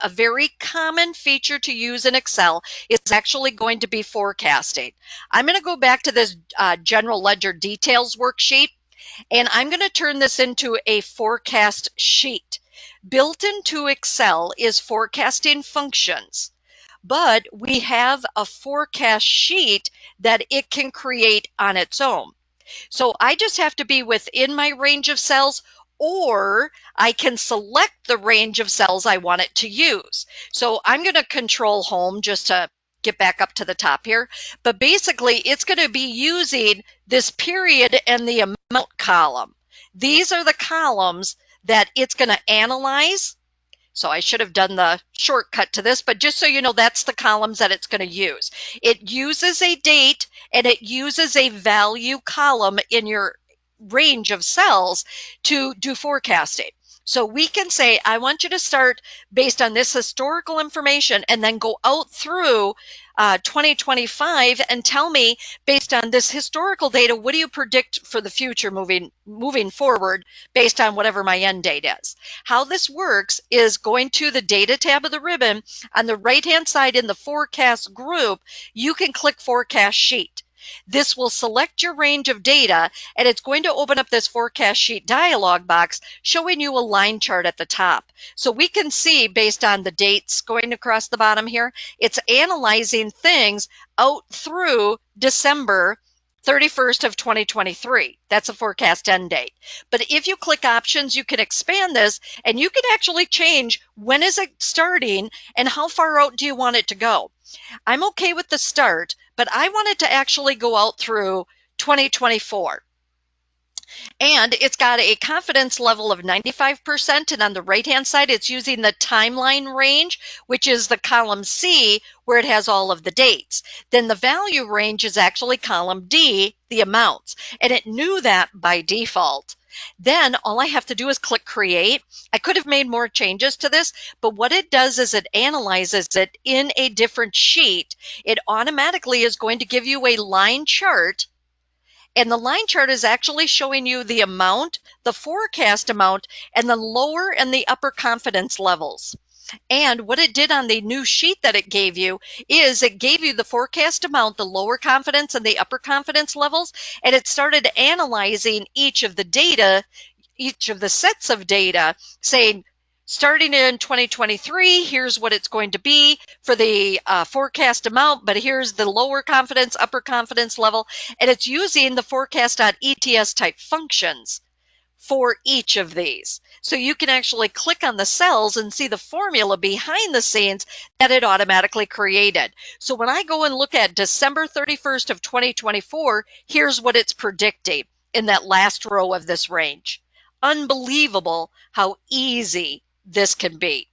a very common feature to use in Excel is actually going to be forecasting. I'm going to go back to this general ledger details worksheet, and I'm going to turn this into a forecast sheet. Built into Excel is forecasting functions, but we have a forecast sheet that it can create on its own. So I just have to be within my range of cells, or I can select the range of cells I want it to use. So I'm going to control home just to get back up to the top here. But basically, it's going to be using this period and the amount column. These are the columns that it's going to analyze. So I should have done the shortcut to this, but just so you know, that's the columns that it's going to use. It uses a date and it uses a value column in your range of cells to do forecasting. So we can say, I want you to start based on this historical information and then go out through 2025 and tell me, based on this historical data, what do you predict for the future moving forward based on whatever my end date is. How this works is going to the data tab of the ribbon. On the right-hand side in the forecast group, you can click forecast sheet. This will select your range of data, and it's going to open up this forecast sheet dialog box showing you a line chart at the top. So we can see, based on the dates going across the bottom here, it's analyzing things out through December 31st of 2023. That's a forecast end date. But if you click options, you can expand this, and you can actually change when is it starting and how far out do you want it to go. I'm okay with the start, but I want it to actually go out through 2024. And it's got a confidence level of 95%, and on the right-hand side, it's using the timeline range, which is the column C, where it has all of the dates. Then the value range is actually column D, the amounts, and it knew that by default. Then all I have to do is click create. I could have made more changes to this, but what it does is it analyzes it in a different sheet. It automatically is going to give you a line chart, and the line chart is actually showing you the amount, the forecast amount, and the lower and the upper confidence levels. And what it did on the new sheet that it gave you is it gave you the forecast amount, the lower confidence and the upper confidence levels, and it started analyzing each of the data, each of the sets of data, saying, starting in 2023, here's what it's going to be for the forecast amount, but here's the lower confidence, upper confidence level, and it's using the forecast.ets type functions for each of these. So you can actually click on the cells and see the formula behind the scenes that it automatically created. So when I go and look at December 31st of 2024, here's what it's predicting in that last row of this range. Unbelievable how easy this can be.